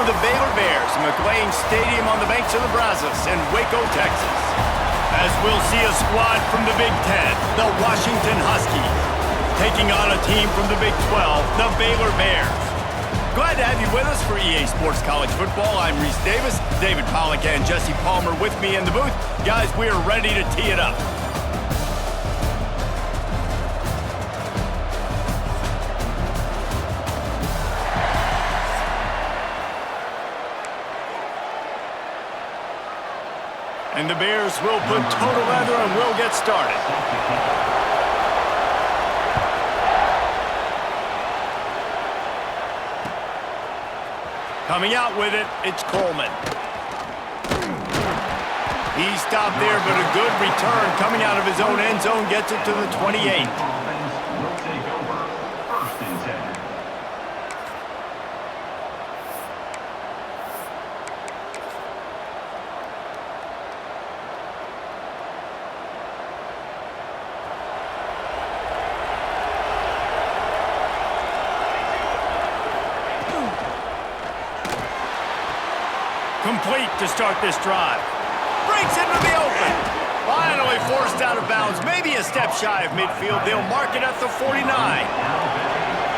for the Baylor Bears, McLean Stadium on the banks of the Brazos in Waco, Texas. As we'll see a squad from the Big Ten, the Washington Huskies, taking on a team from the Big 12, the Baylor Bears. Glad to have you with us for EA Sports College Football. I'm Reese Davis, David Pollack and Jesse Palmer with me in the booth. Guys, we are ready to tee it up. And the Bears will put total leather and we'll get started. Coming out with it, it's Coleman. He stopped there, but a good return coming out of his own end zone gets it to the 28. Complete to start this drive. Breaks into the open. Finally forced out of bounds. Maybe a step shy of midfield. They'll mark it at the 49.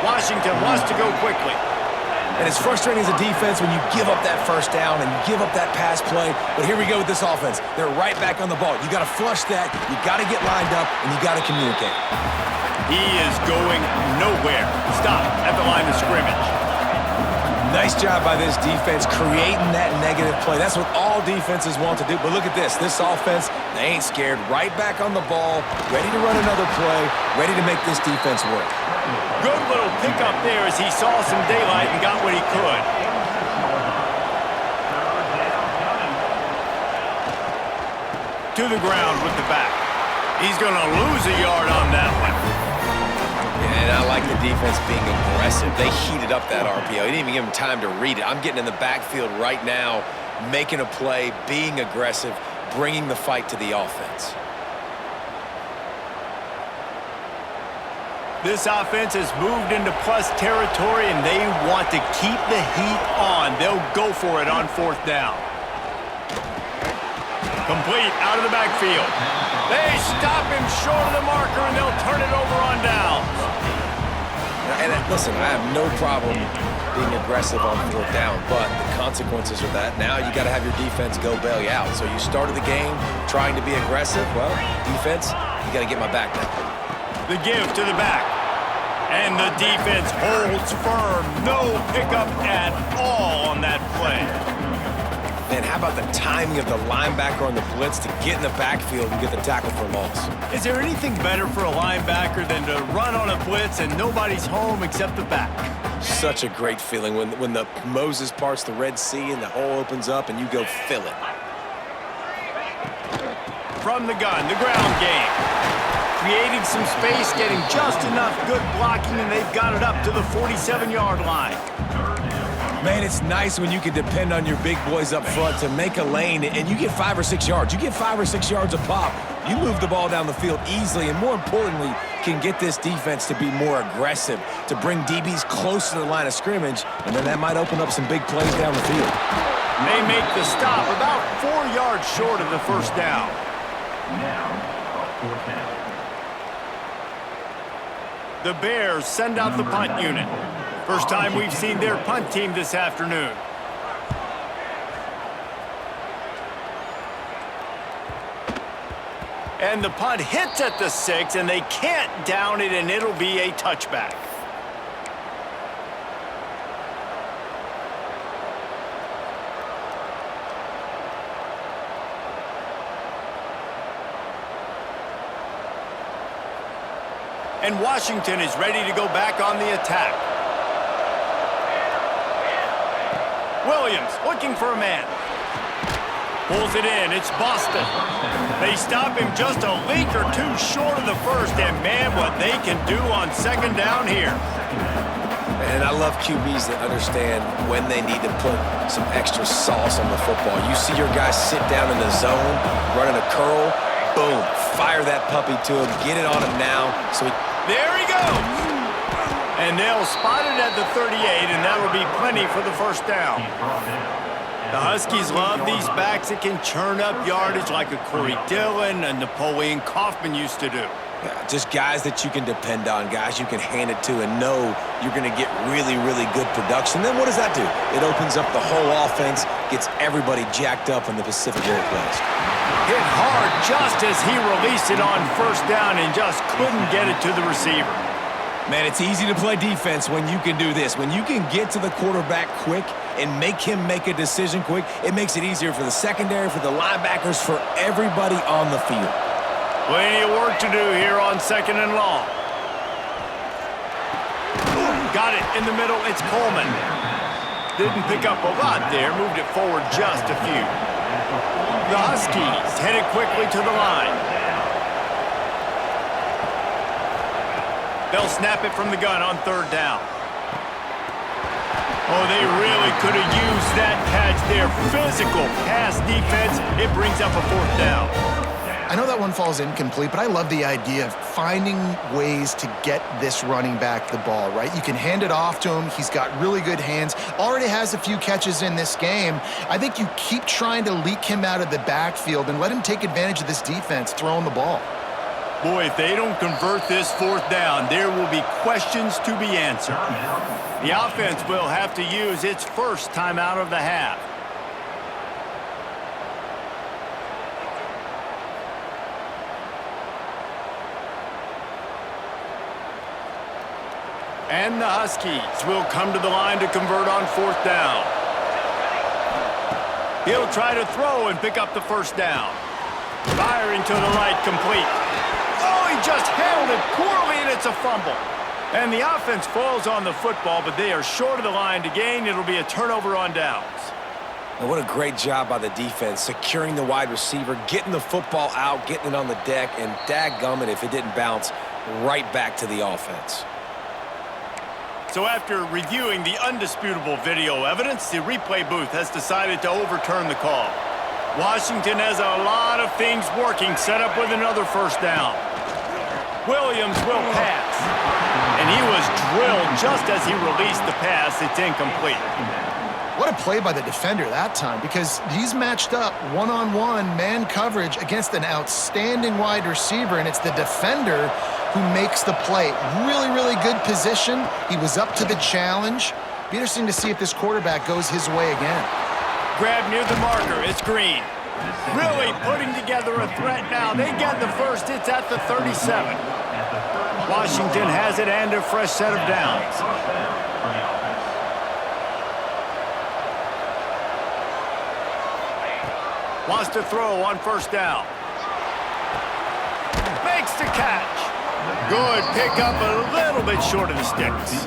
Washington wants to go quickly. And it's frustrating as a defense when you give up that first down and you give up that pass play. But here we go with this offense. They're right back on the ball. You got to flush that. You got to get lined up, and you got to communicate. He is going nowhere. Stop at the line of scrimmage. Nice job by this defense creating that negative play. That's what all defenses want to do. But look at this. This offense, they ain't scared. Right back on the ball, ready to run another play, ready to make this defense work. Good little pickup there as he saw some daylight and got what he could. To the ground with the back. He's going to lose a yard on that one. And I like the defense being aggressive. They heated up that RPO. He didn't even give him time to read it. I'm getting in the backfield right now, making a play, being aggressive, bringing the fight to the offense. This offense has moved into plus territory, and they want to keep the heat on. They'll go for it on fourth down. Complete out of the backfield. They stop him short of the marker, and they'll turn it over on downs. And listen, I have no problem being aggressive on fourth down, but the consequences of that, now you got to have your defense go bail you out. So you started the game trying to be aggressive. Well, defense, you got to get my back now. The give to the back. And the defense holds firm. No pickup at all on that play. Man, how about the timing of the linebacker on the blitz to get in the backfield and get the tackle for loss? Is there anything better for a linebacker than to run on a blitz and nobody's home except the back? Such a great feeling when the Moses parts the Red Sea and the hole opens up and you go fill it. From the gun, the ground game. Creating some space, getting just enough good blocking, and they've got it up to the 47-yard line. Man, it's nice when you can depend on your big boys up front to make a lane, and you get 5 or 6 yards. You get 5 or 6 yards a pop. You move the ball down the field easily, and more importantly, can get this defense to be more aggressive, to bring DBs close to the line of scrimmage, and then that might open up some big plays down the field. They make the stop about 4 yards short of the first down. Now, fourth down. The Bears send out the punt unit. First time we've seen their punt team this afternoon. And the punt hits at the 6, and they can't down it, and it'll be a touchback. And Washington is ready to go back on the attack. Williams looking for a man. Pulls it in. It's Boston. They stop him just a leak or two short of the first, and man, what they can do on second down here. And I love QBs that understand when they need to put some extra sauce on the football. You see your guys sit down in the zone, running a curl, boom, fire that puppy to him, get it on him now. So there he goes. And they'll spot it at the 38, and that'll be plenty for the first down. The Huskies love these backs that can churn up yardage like a Corey Dillon and Napoleon Kaufman used to do. Yeah, just guys that you can depend on, guys you can hand it to and know you're going to get really, really good production. Then what does that do? It opens up the whole offense, gets everybody jacked up in the Pacific Northwest. Hit hard just as he released it on first down and just couldn't get it to the receiver. Man, it's easy to play defense when you can do this. When you can get to the quarterback quick and make him make a decision quick, it makes it easier for the secondary, for the linebackers, for everybody on the field. Plenty of work to do here on 2nd and long. Got it in the middle. It's Coleman. Didn't pick up a lot there. Moved it forward just a few. The Huskies headed quickly to the line. They'll snap it from the gun on 3rd down. Oh, they really could have used that catch there. Physical pass defense. It brings up a 4th down. I know that one falls incomplete, but I love the idea of finding ways to get this running back the ball, right? You can hand it off to him. He's got really good hands. Already has a few catches in this game. I think you keep trying to leak him out of the backfield and let him take advantage of this defense throwing the ball. Boy, if they don't convert this 4th down, there will be questions to be answered. The offense will have to use its first timeout of the half. And the Huskies will come to the line to convert on 4th down. He'll try to throw and pick up the first down. Firing to the right, complete. Oh, he just handled it poorly, and it's a fumble. And the offense falls on the football, but they are short of the line to gain. It'll be a turnover on downs. And what a great job by the defense, securing the wide receiver, getting the football out, getting it on the deck, and dadgummit if it didn't bounce right back to the offense. So after reviewing the undisputable video evidence, the replay booth has decided to overturn the call. Washington has a lot of things working, set up with another first down. Williams will pass. And he was drilled just as he released the pass. It's incomplete. What a play by the defender that time, because he's matched up one-on-one man coverage against an outstanding wide receiver, and it's the defender who makes the play. Really, really good position. He was up to the challenge. Be interesting to see if this quarterback goes his way again. Grab near the marker. It's Green. Really putting together a threat now. They get the first. It's at the 37. Washington has it and a fresh set of downs. Wants to throw on first down. Makes the catch. Good pickup, a little bit short of the sticks.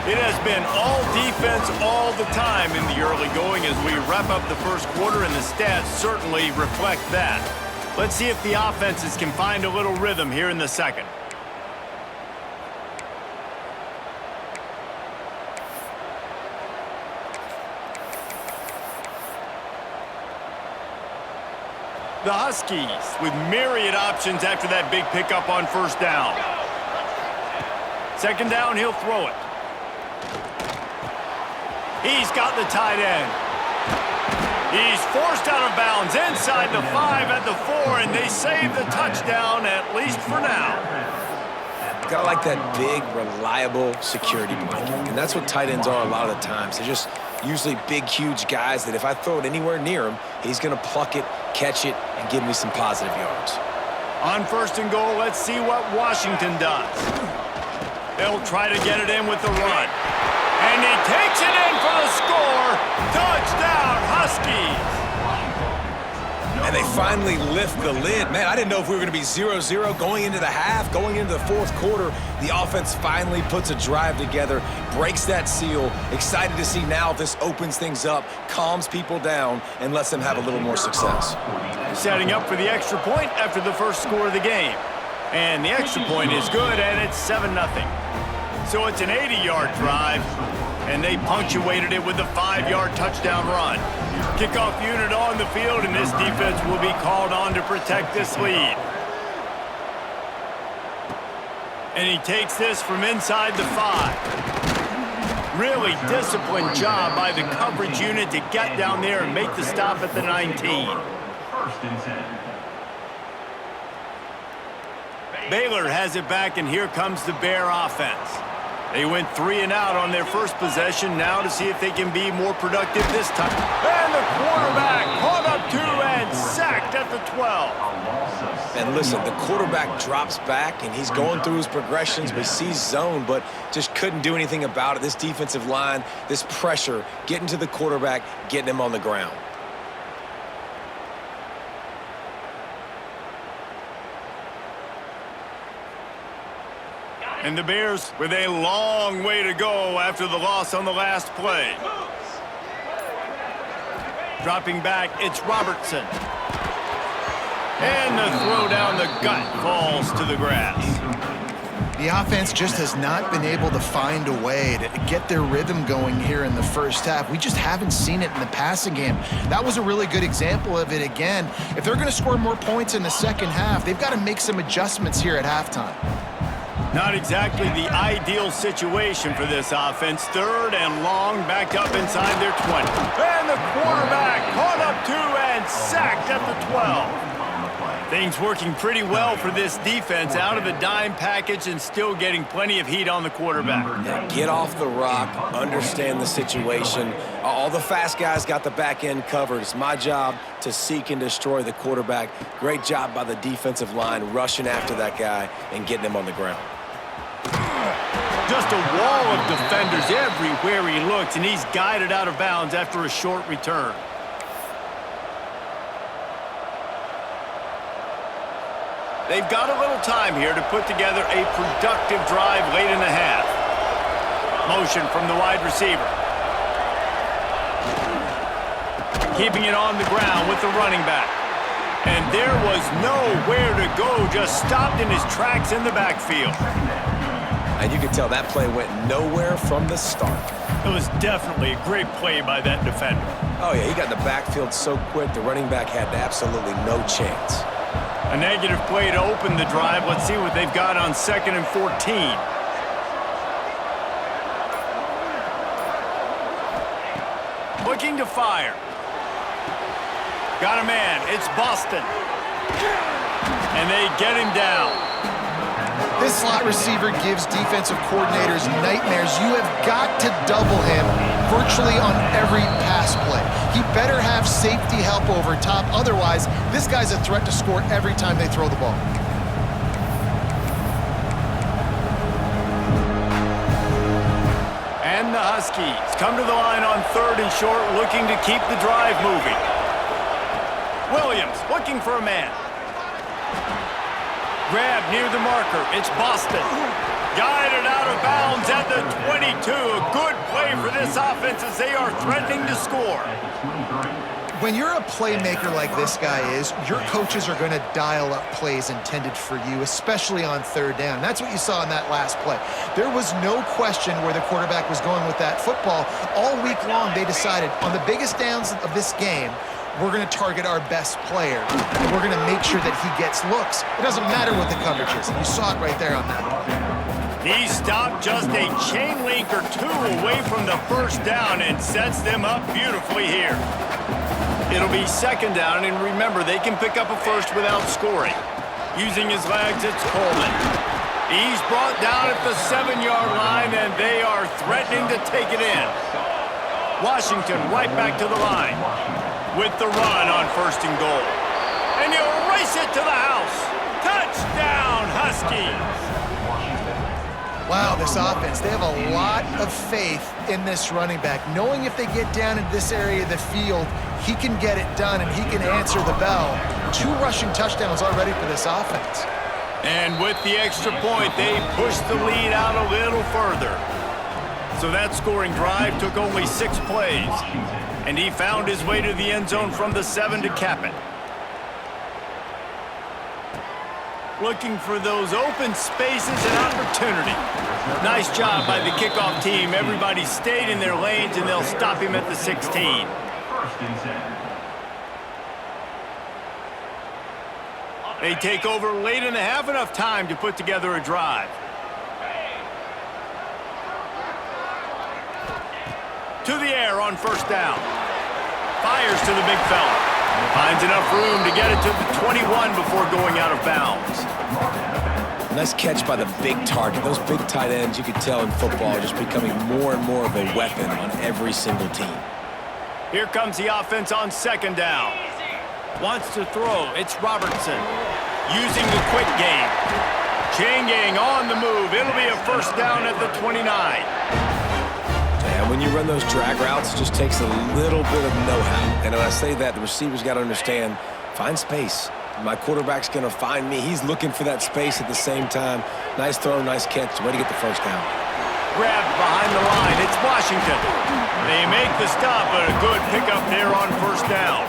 It has been all defense all the time in the early going as we wrap up the first quarter, and the stats certainly reflect that. Let's see if the offenses can find a little rhythm here in the second. The Huskies with myriad options after that big pickup on first down. Second down, he'll throw it. He's got the tight end. He's forced out of bounds inside the 5 at the 4, and they save the touchdown, at least for now. Gotta like that big, reliable security blanket. And that's what tight ends are a lot of the times. They're just usually big, huge guys that if I throw it anywhere near him, he's going to pluck it, catch it, and give me some positive yards. On first and goal, let's see what Washington does. They'll try to get it in with the run. And he takes it in for the score. Touchdown, Huskies. And they finally lift the lid. Man, I didn't know if we were going to be 0-0 going into the half, going into the fourth quarter. The offense finally puts a drive together, breaks that seal. Excited to see now if this opens things up, calms people down, and lets them have a little more success. Setting up for the extra point after the first score of the game. And the extra point is good, and it's 7-0. So it's an 80-yard drive. and they punctuated it with a 5-yard touchdown run. Kickoff unit on the field, and this defense will be called on to protect this lead. And he takes this from inside the 5. Really disciplined job by the coverage unit to get down there and make the stop at the 19. First and 10. Baylor has it back, and here comes the Bear offense. They went 3 and out on their first possession, now to see if they can be more productive this time. And the quarterback caught up to and sacked at the 12. And listen, the quarterback drops back, and he's going through his progressions, but sees zone, but just couldn't do anything about it. This defensive line, this pressure, getting to the quarterback, getting him on the ground. And the Bears with a long way to go after the loss on the last play. Dropping back, it's Robertson. And the throw down the gut falls to the grass. The offense just has not been able to find a way to get their rhythm going here in the first half. We just haven't seen it in the passing game. That was a really good example of it again. If they're going to score more points in the second half, they've got to make some adjustments here at halftime. Not exactly the ideal situation for this offense. 3rd and long, backed up inside their 20. And the quarterback caught up to and sacked at the 12. Things working pretty well for this defense, out of the dime package and still getting plenty of heat on the quarterback. Yeah, get off the rock, understand the situation. All the fast guys got the back end covered. It's my job to seek and destroy the quarterback. Great job by the defensive line, rushing after that guy and getting him on the ground. Just a wall of defenders everywhere he looks, and he's guided out of bounds after a short return. They've got a little time here to put together a productive drive late in the half. Motion from the wide receiver. Keeping it on the ground with the running back. And there was nowhere to go, just stopped in his tracks in the backfield. And you can tell that play went nowhere from the start. It was definitely a great play by that defender. Oh, yeah, he got in the backfield so quick, the running back had absolutely no chance. A negative play to open the drive. Let's see what they've got on 2nd and 14. Looking to fire. Got a man. It's Boston. And they get him down. This slot receiver gives defensive coordinators nightmares. You have got to double him virtually on every pass play. He better have safety help over top. Otherwise, this guy's a threat to score every time they throw the ball. And the Huskies come to the line on 3rd and short, looking to keep the drive moving. Williams looking for a man. Grab near the marker. It's Boston. Guided out of bounds at the 22. A good play for this offense as they are threatening to score. When you're a playmaker like this guy is, your coaches are going to dial up plays intended for you, especially on 3rd down. That's what you saw in that last play. There was no question where the quarterback was going with that football. All week long, they decided on the biggest downs of this game, we're going to target our best player. And we're going to make sure that he gets looks. It doesn't matter what the coverage is. You saw it right there on that. He stopped just a chain link or 2 away from the first down and sets them up beautifully here. It'll be 2nd down, and remember, they can pick up a first without scoring. Using his legs, it's Coleman. He's brought down at the 7-yard line, and they are threatening to take it in. Washington right back to the line with the run on 1st and goal. And he'll race it to the house. Touchdown, Huskies. Wow, this offense, they have a lot of faith in this running back, knowing if they get down in this area of the field, he can get it done and he can answer the bell. 2 rushing touchdowns already for this offense. And with the extra point, they pushed the lead out a little further. So that scoring drive took only 6 plays, and he found his way to the end zone from the 7 to cap it. looking for those open spaces and opportunity. Nice job by the kickoff team. Everybody stayed in their lanes, and they'll stop him at the 16. First and 10. They take over late in the half, enough time to put together a drive. To the air on first down. Fires to the big fella. Finds enough room to get it to the 21 before going out of bounds. Nice catch by the big target. Those big tight ends, you can tell in football, are just becoming more and more of a weapon on every single team. Here comes the offense on second down. Wants to throw. It's Robertson. Using the quick game. Chain gang on the move. It'll be a first down at the 29. And when you run those drag routes, it just takes a little bit of know-how. And when I say that, the receiver's got to understand, find space. My quarterback's going to find me. He's looking for that space at the same time. Nice throw, nice catch. Way to get the first down. Grabbed behind the line. It's Washington. They make the stop, but a good pickup there on first down.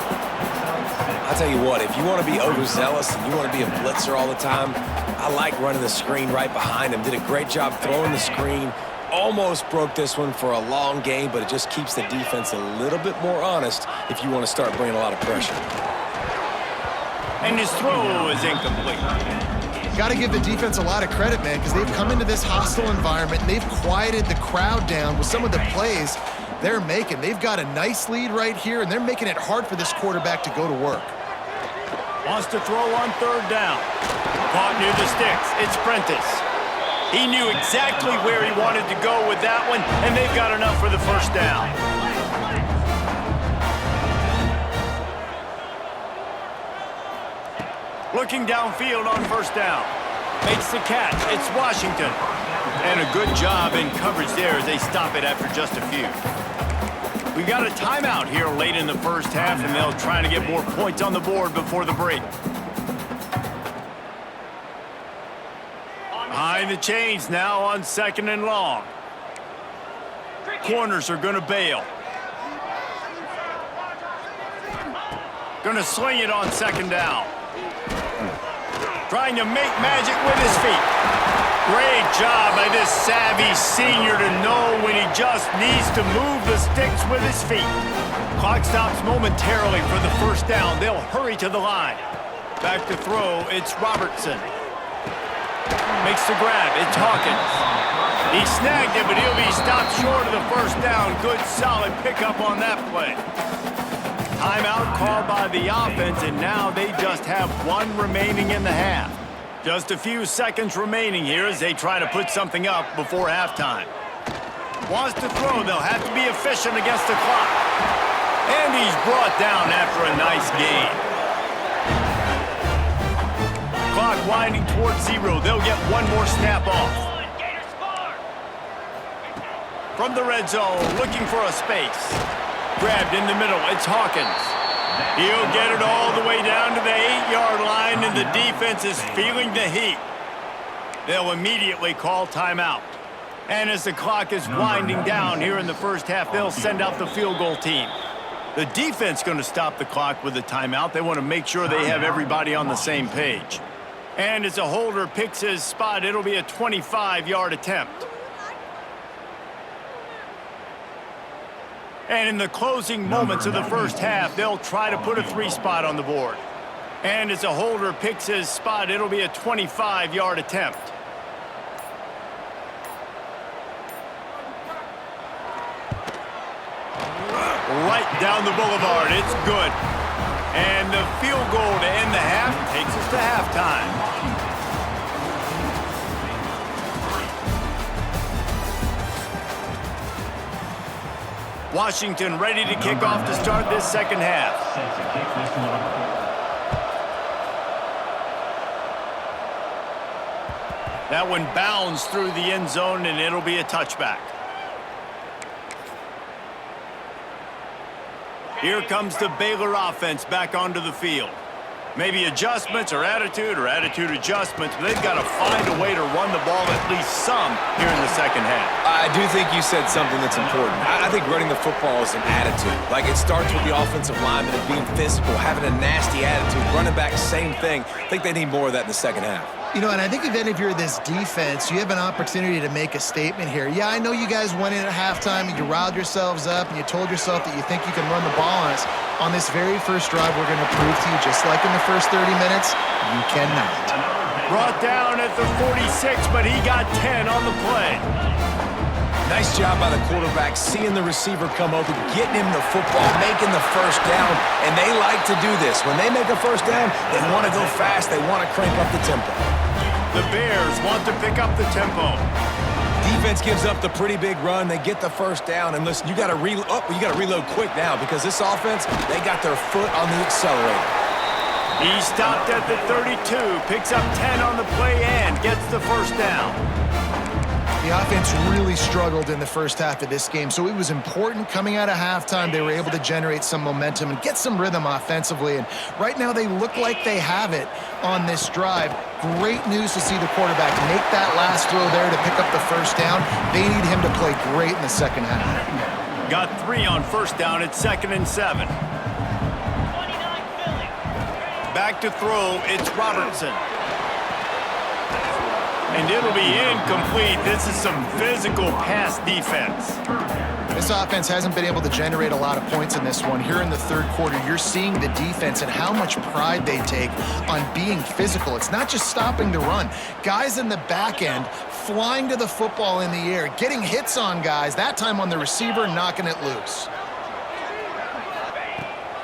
I'll tell you what, if you want to be overzealous and you want to be a blitzer all the time, I like running the screen right behind him. Did a great job throwing the screen. Almost broke this one for a long game, but it just keeps the defense a little bit more honest if you want to start bringing a lot of pressure. And his throw is incomplete. Got to give the defense a lot of credit, man, because they've come into this hostile environment and they've quieted the crowd down with some of the plays they're making. They've got a nice lead right here, and they're making it hard for this quarterback to go to work. Wants to throw on third down. Caught near the sticks. It's Prentice. He knew exactly where he wanted to go with that one, and they've got enough for the first down. Looking downfield on first down. Makes the catch. It's Washington. And a good job in coverage there as they stop it after just a few. We've got a timeout here late in the first half, and they'll try to get more points on the board before the break. Behind the chains now on second and long. Corners are going to bail. Going to sling it on second down. Trying to make magic with his feet. Great job by this savvy senior to know when he just needs to move the sticks with his feet. Clock stops momentarily for the first down. They'll hurry to the line. Back to throw, it's Robertson. Makes the grab, it's Hawkins. He snagged it, but he'll be stopped short of the first down. Good, solid pickup on that play. Timeout called by the offense, and now they just have one remaining in the half. Just a few seconds remaining here as they try to put something up before halftime. Wants to throw. They'll have to be efficient against the clock. And he's brought down after a nice gain. Clock winding towards zero. They'll get one more snap off. From the red zone, looking for a space. Grabbed in the middle. It's Hawkins. He'll get it all the way down to the 8-yard line, and the defense is feeling the heat. They'll immediately call timeout. And as the clock is winding down here in the first half, they'll send out the field goal team. The defense going to stop the clock with a timeout. They want to make sure they have everybody on the same page. And as a holder picks his spot, it'll be a 25-yard attempt. And in the closing moments of the first half, they'll try to put a 3 spot on the board. And as a holder picks his spot, it'll be a 25-yard attempt. Right down the boulevard, it's good. And the field goal to end the half takes us to halftime. Washington ready to kick off to start this second half. That one bounds through the end zone, and it'll be a touchback. Here comes the Baylor offense back onto the field. Maybe adjustments or attitude adjustments, but they've got to find a way to run the ball at least some here in the second half. I do think you said something that's important. I think running the football is an attitude. Like, it starts with the offensive lineman and being physical, having a nasty attitude. Running back, same thing. I think they need more of that in the second half. You know, and I think even if you're this defense, you have an opportunity to make a statement here. Yeah, I know you guys went in at halftime and you riled yourselves up and you told yourself that you think you can run the ball on us. On this very first drive, we're going to prove to you, just like in the first 30 minutes, you cannot. Brought down at the 46, but he got 10 on the play. Nice job by the quarterback, seeing the receiver come open, getting him the football, making the first down, and they like to do this. When they make a first down, they want to go fast. They want to crank up the tempo. The Bears want to pick up the tempo. Defense gives up the pretty big run. They get the first down, and listen, you got to reload quick now because this offense, they got their foot on the accelerator. He stopped at the 32, picks up 10 on the play and gets the first down. The offense really struggled in the first half of this game, so it was important coming out of halftime. They were able to generate some momentum and get some rhythm offensively, and right now they look like they have it on this drive. Great news to see the quarterback make that last throw there to pick up the first down. They need him to play great in the second half. Got 3 on first down at 2nd and 7. Back to throw, it's Robertson. And it'll be incomplete. This is some physical pass defense. This offense hasn't been able to generate a lot of points in this one. Here in the third quarter, you're seeing the defense and how much pride they take on being physical. It's not just stopping the run. Guys in the back end flying to the football in the air, getting hits on guys, that time on the receiver, knocking it loose.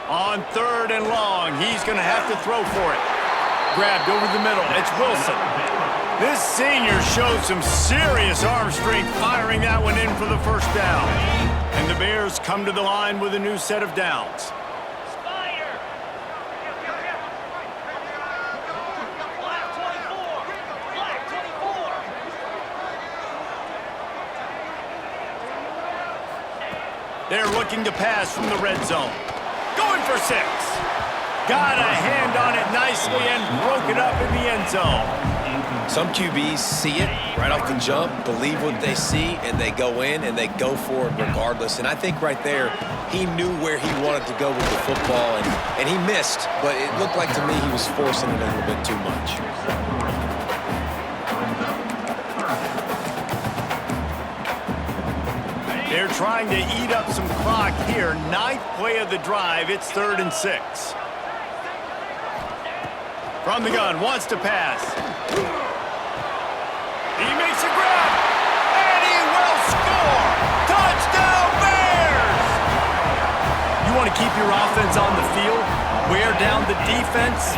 On 3rd and long, he's going to have to throw for it. Grabbed over the middle, it's Wilson. This senior showed some serious arm strength firing that one in for the first down. And the Bears come to the line with a new set of downs. They're looking to pass from the red zone. Going for 6. Got a hand on it nicely and broke it up in the end zone. Some QBs see it right off the jump, believe what they see, and they go in and they go for it regardless. And I think right there, he knew where he wanted to go with the football, and he missed, but it looked like to me he was forcing it a little bit too much. They're trying to eat up some clock here. 9th play of the drive. It's 3rd and 6. From the gun, wants to pass. He makes a grab, and he will score! Touchdown, Bears! You want to keep your offense on the field? Wear down the defense?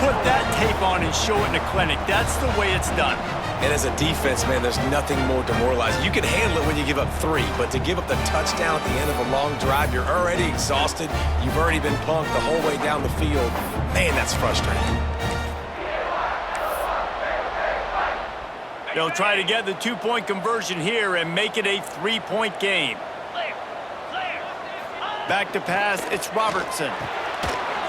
Put that tape on and show it in a clinic. That's the way it's done. And as a defense, man, there's nothing more demoralizing. You can handle it when you give up 3, but to give up the touchdown at the end of a long drive, you're already exhausted. You've already been punked the whole way down the field. Man, that's frustrating. They'll try to get the 2-point conversion here and make it a 3-point game. Back to pass, it's Robertson.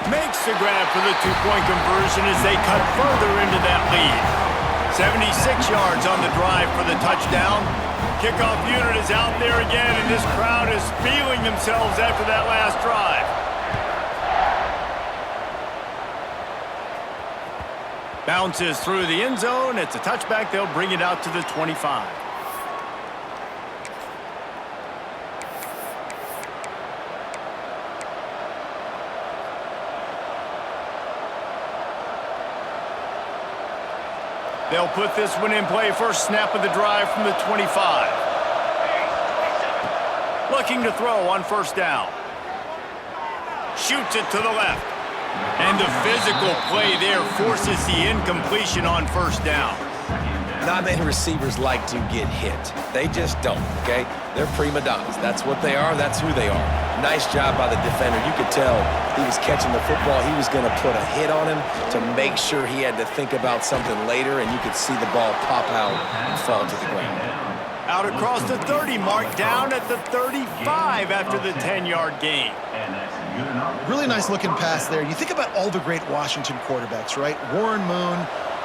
Makes the grab for the 2-point conversion as they cut further into that lead. 76 yards on the drive for the touchdown. Kickoff unit is out there again, and this crowd is feeling themselves after that last drive. Bounces through the end zone. It's a touchback. They'll bring it out to the 25. They'll put this one in play. First snap of the drive from the 25. Looking to throw on first down. Shoots it to the left. And the physical play there forces the incompletion on first down. Not many receivers like to get hit. They just don't, okay? They're prima donnas. That's what they are. That's who they are. Nice job by the defender. You could tell he was catching the football. He was going to put a hit on him to make sure he had to think about something later, and you could see the ball pop out and fall to the ground. Out across the 30 mark, down at the 35 after the 10-yard gain. Really nice looking pass there. You think about all the great Washington quarterbacks, right? Warren Moon,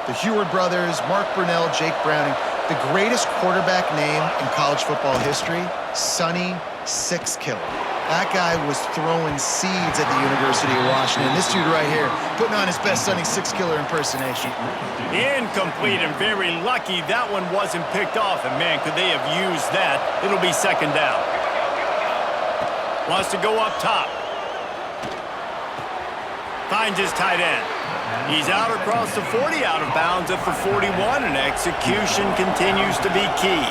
the Heward brothers, Mark Brunell, Jake Browning. The greatest quarterback name in college football history, Sonny Six Killer. That guy was throwing seeds at the University of Washington. This dude right here, putting on his best Sonny Six Killer impersonation. Incomplete, and very lucky that one wasn't picked off. And man, could they have used that? It'll be second down. Wants to go up top. Finds his tight end. He's out across the 40, out of bounds at the 41, and execution continues to be key.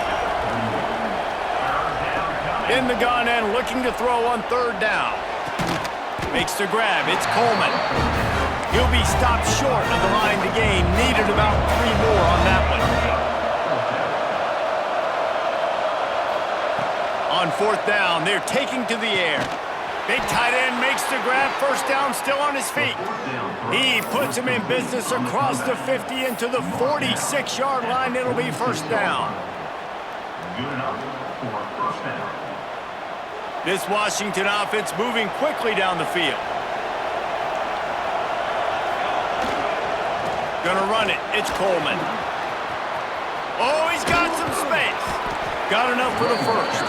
In the gun and looking to throw on third down. Makes the grab. It's Coleman. He'll be stopped short of the line to gain. Needed about 3 more on that one. On fourth down, they're taking to the air. Big tight end makes the grab. First down, still on his feet. He puts him in business across the 50 into the 46-yard line. It'll be first down. Good enough for first down. This Washington offense moving quickly down the field. Gonna run it. It's Coleman. Oh, he's got some space. Got enough for the first.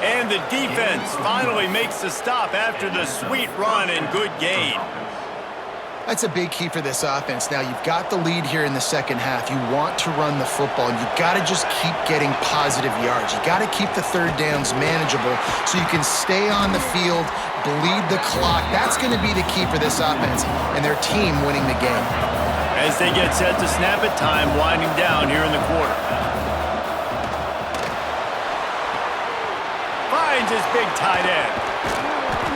And the defense finally makes the stop after the sweet run and good gain. That's a big key for this offense. Now, you've got the lead here in the second half. You want to run the football, and you've got to just keep getting positive yards. You got to keep the third downs manageable so you can stay on the field, bleed the clock. That's going to be the key for this offense and their team winning the game. As they get set to snap it, time winding down here in the quarter. Finds his big tight end.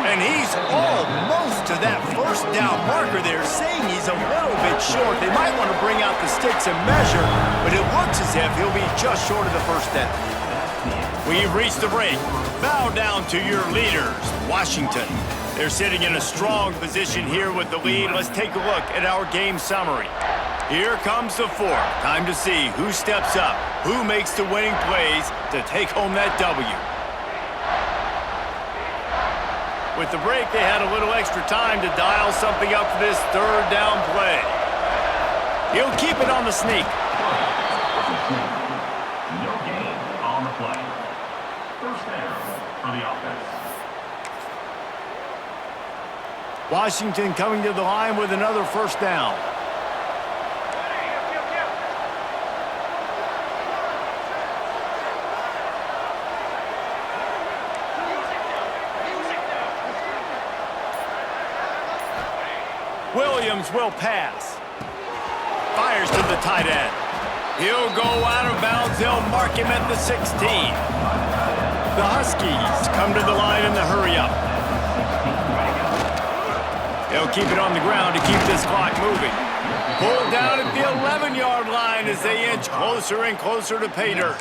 And he's almost to that first down marker there, saying he's a little bit short. They might want to bring out the sticks and measure, but it looks as if he'll be just short of the first down. We've reached the break. Bow down to your leaders, Washington. They're sitting in a strong position here with the lead. Let's take a look at our game summary. Here comes the fourth. Time to see who steps up, who makes the winning plays to take home that W. With the break, they had a little extra time to dial something up for this third down play. He'll keep it on the sneak. No gain on the play. First down for the offense. Washington coming to the line with another first down. Williams will pass. Fires to the tight end. He'll go out of bounds. They'll mark him at the 16. The Huskies come to the line in the hurry-up. They'll keep it on the ground to keep this clock moving. Pulled down at the 11-yard line as they inch closer and closer to pay dirt.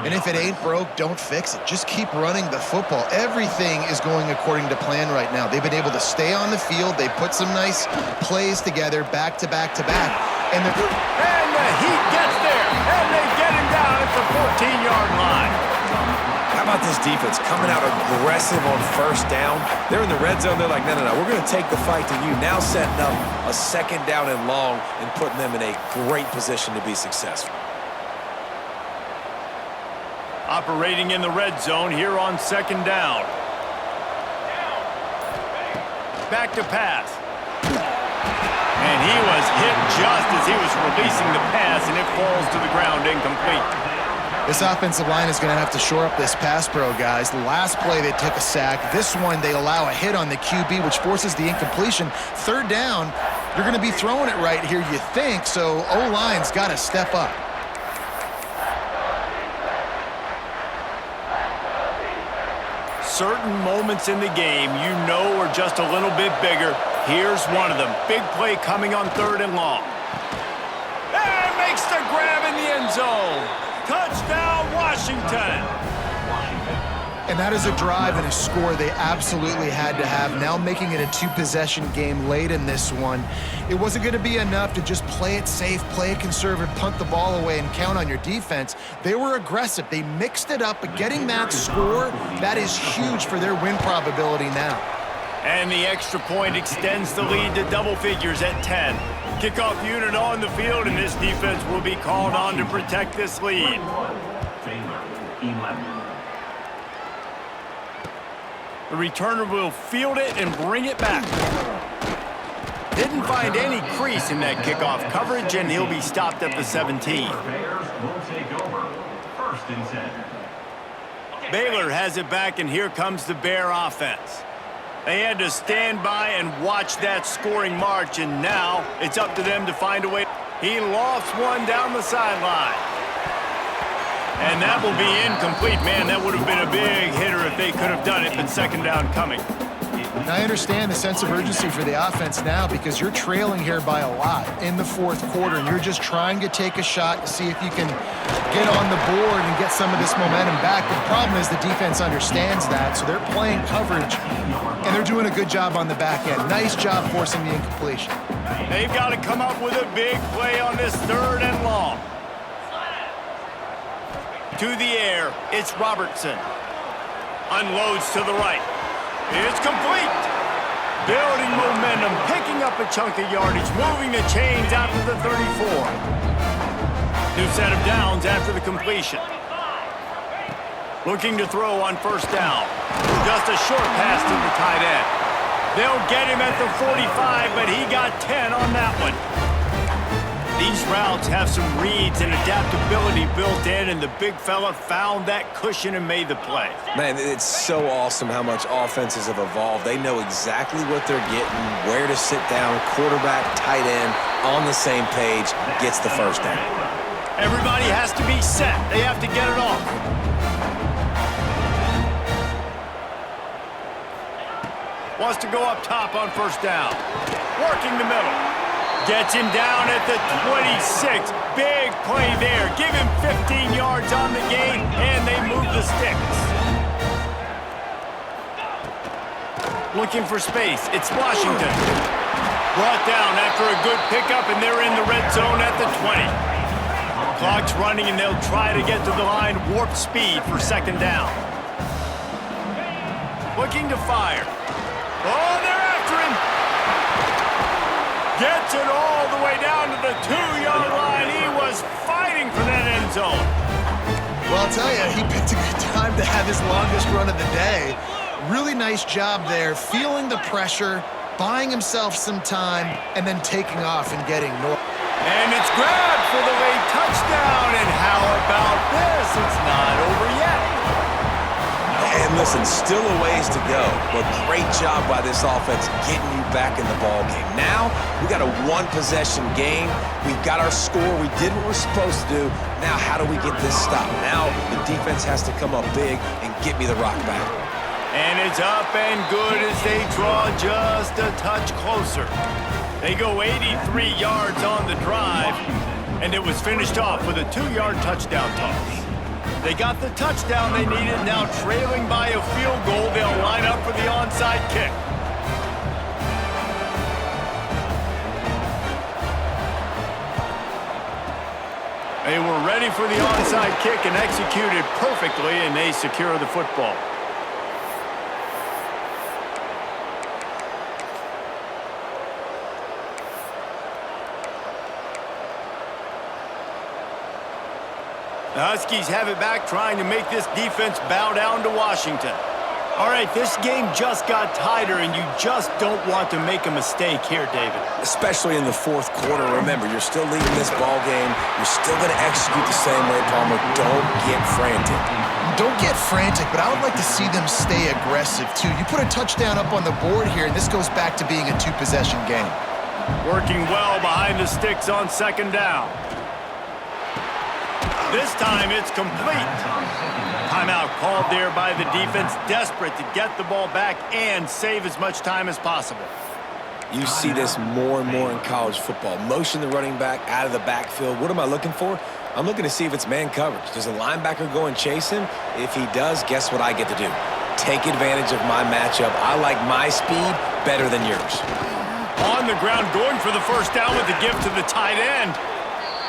And if it ain't broke, don't fix it. Just keep running the football. Everything is going according to plan right now. They've been able to stay on the field. They put some nice plays together back to back to back. And the Heat gets there, and they get him down at the 14-yard line. How about this defense coming out aggressive on first down? They're in the red zone. They're like, no, we're going to take the fight to you. Now setting up a second down and long and putting them in a great position to be successful. Operating in the red zone here on second down. Back to pass. And he was hit just as he was releasing the pass, and it falls to the ground incomplete. This offensive line is going to have to shore up this pass pro, guys. The last play, they took a sack. This one, they allow a hit on the QB, which forces the incompletion. Third down, you're going to be throwing it right here, you think, so O-line's got to step up. Certain moments in the game you know are just a little bit bigger. Here's one of them. Big play coming on third and long. And makes the grab in the end zone. Touchdown, Washington. And that is a drive and a score they absolutely had to have. Now making it a two-possession game late in this one. It wasn't going to be enough to just play it safe, play it conservative, punt the ball away, and count on your defense. They were aggressive. They mixed it up, but getting that score, that is huge for their win probability now. And the extra point extends the lead to double figures at 10. Kickoff unit on the field, and this defense will be called on to protect this lead. Baylor, 11. The returner will field it and bring it back. Didn't find any crease in that kickoff coverage, and he'll be stopped at the 17. Bears will take over. 1st and 10. Baylor has it back, and here comes the Bear offense. They had to stand by and watch that scoring march, and now it's up to them to find a way. He lofts one down the sideline. And that will be incomplete. Man, that would have been a big hitter if they could have done it, but 2nd down coming. I understand the sense of urgency for the offense now because you're trailing here by a lot in the 4th quarter, and you're just trying to take a shot to see if you can get on the board and get some of this momentum back. But the problem is the defense understands that, so they're playing coverage, and they're doing a good job on the back end. Nice job forcing the incompletion. They've got to come up with a big play on this 3rd and long. To the air, it's Robertson. Unloads to the right. It's complete. Building momentum, picking up a chunk of yardage, moving the chains after the 34. New set of downs after the completion. Looking to throw on 1st down. Just a short pass to the tight end. They'll get him at the 45, but he got 10 on that one. These routes have some reads and adaptability built in, and the big fella found that cushion and made the play. Man, it's so awesome how much offenses have evolved. They know exactly what they're getting, where to sit down, quarterback, tight end, on the same page, gets the 1st down. Everybody has to be set. They have to get it off. Wants to go up top on 1st down. Working the middle. Gets him down at the 26. Big play there. Give him 15 yards on the gain, and they move the sticks. Looking for space. It's Washington. Brought down after a good pickup, and they're in the red zone at the 20. Clock's running, and they'll try to get to the line warp speed for 2nd down. Looking to fire. Oh, they're after him. Gets it all the way down to the 2-yard line. He was fighting for that end zone. Well, I'll tell you, he picked a good time to have his longest run of the day. Really nice job there, feeling the pressure, buying himself some time, and then taking off and getting north. And it's grabbed for the late touchdown. And how about this? It's not over yet. And listen, still a ways to go, but great job by this offense getting you back in the ball game. Now, we got a 1-possession game. We've got our score. We did what we're supposed to do. Now, how do we get this stopped? Now, the defense has to come up big and get me the rock back. And it's up and good as they draw just a touch closer. They go 83 yards on the drive, and it was finished off with a 2-yard touchdown toss. They got the touchdown they needed. Now trailing by a field goal, they'll line up for the onside kick. They were ready for the onside kick and executed perfectly, and they secure the football. The Huskies have it back, trying to make this defense bow down to Washington. All right, this game just got tighter, and you just don't want to make a mistake here, David. Especially in the 4th quarter. Remember, you're still leading this ball game. You're still going to execute the same way, Palmer. Don't get frantic. Don't get frantic, but I would like to see them stay aggressive, too. You put a touchdown up on the board here, and this goes back to being a 2-possession game. Working well behind the sticks on 2nd down. This time it's complete. Timeout called there by the defense, desperate to get the ball back and save as much time as possible. You see this more and more in college football. Motion the running back out of the backfield. What am I looking for? I'm looking to see if it's man coverage. Does a linebacker go and chase him? If he does, guess what I get to do? Take advantage of my matchup. I like my speed better than yours. On the ground, going for the 1st down with the gift to the tight end.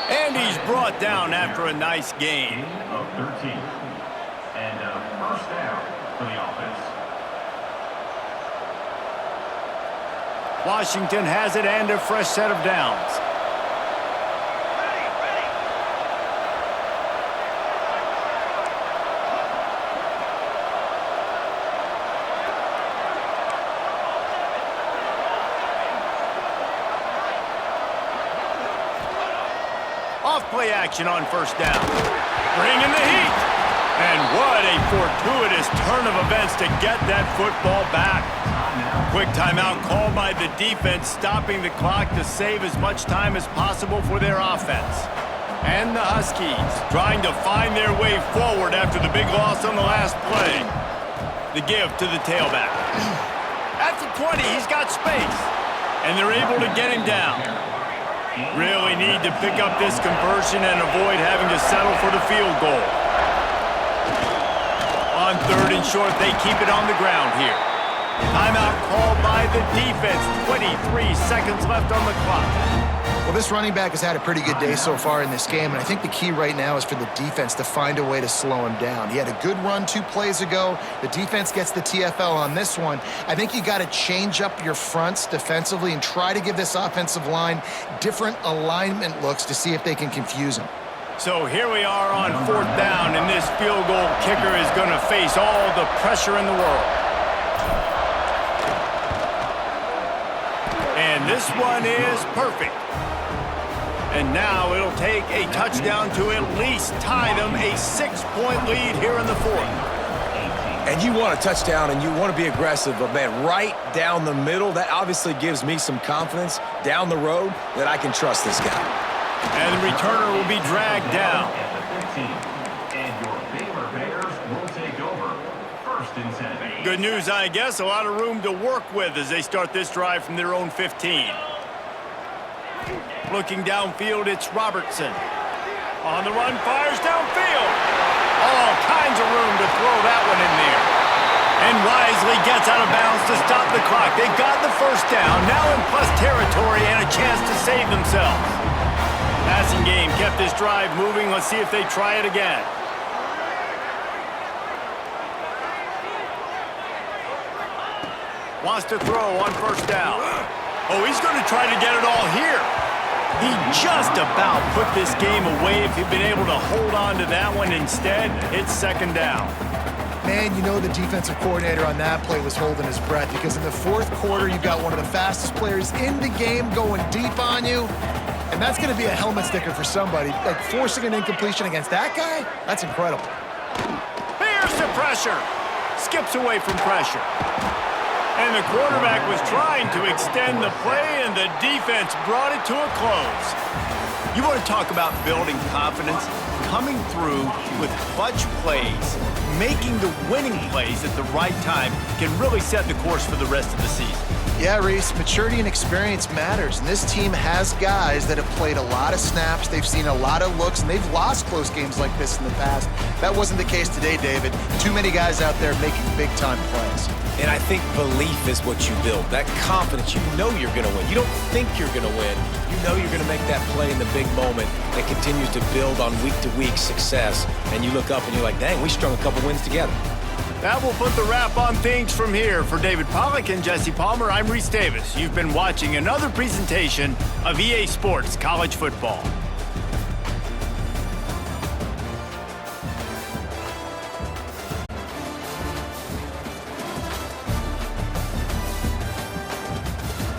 And he's brought down after a nice gain. Of 13. And a 1st down for the offense. Washington has it and a fresh set of downs. play action on first down. Bringing the heat. And what a fortuitous turn of events to get that football back. Quick timeout called by the defense, stopping the clock to save as much time as possible for their offense. And the Huskies trying to find their way forward after the big loss on the last play. The give to the tailback. At the 20, he's got space. And they're able to get him down. Really need to pick up this conversion and avoid having to settle for the field goal. On third and short, they keep it on the ground here. Timeout called by the defense. 23 seconds left on the clock. Well, this running back has had a pretty good day so far in this game, and I think the key right now is for the defense to find a way to slow him down. He had a good run 2 plays ago. The defense gets the TFL on this one. I think you got to change up your fronts defensively and try to give this offensive line different alignment looks to see if they can confuse him. So here we are on 4th down, and this field goal kicker is going to face all the pressure in the world. And this one is perfect. And now it'll take a touchdown to at least tie them a 6-point lead here in the 4th. And you want a touchdown and you want to be aggressive, but man, right down the middle, that obviously gives me some confidence down the road that I can trust this guy. And the returner will be dragged down. And your Baylor Bears will take over. 1st and 10. Good news, I guess. A lot of room to work with as they start this drive from their own 15. Looking downfield, it's Robertson. On the run, fires downfield. All kinds of room to throw that one in there. And wisely gets out of bounds to stop the clock. They got the first down, now in plus territory and a chance to save themselves. Passing game kept this drive moving. Let's see if they try it again. Wants to throw on first down. Oh, he's going to try to get it all here. He just about put this game away if he'd been able to hold on to that one. Instead, it's 2nd down. Man, you know the defensive coordinator on that play was holding his breath because in the 4th quarter, you got one of the fastest players in the game going deep on you. And that's going to be a helmet sticker for somebody. Like forcing an incompletion against that guy, that's incredible. Here's the pressure. Skips away from pressure. And the quarterback was trying to extend the play, and the defense brought it to a close. You want to talk about building confidence? Coming through with clutch plays, making the winning plays at the right time can really set the course for the rest of the season. Yeah, Reese, maturity and experience matters, and this team has guys that have played a lot of snaps, they've seen a lot of looks, and they've lost close games like this in the past. That wasn't the case today, David. Too many guys out there making big-time plays. And I think belief is what you build. That confidence, you know you're going to win. You don't think you're going to win. You know you're going to make that play in the big moment that continues to build on week-to-week success. And you look up and you're like, dang, we strung a couple wins together. That will put the wrap on things from here. For David Pollack and Jesse Palmer, I'm Reese Davis. You've been watching another presentation of EA Sports College Football.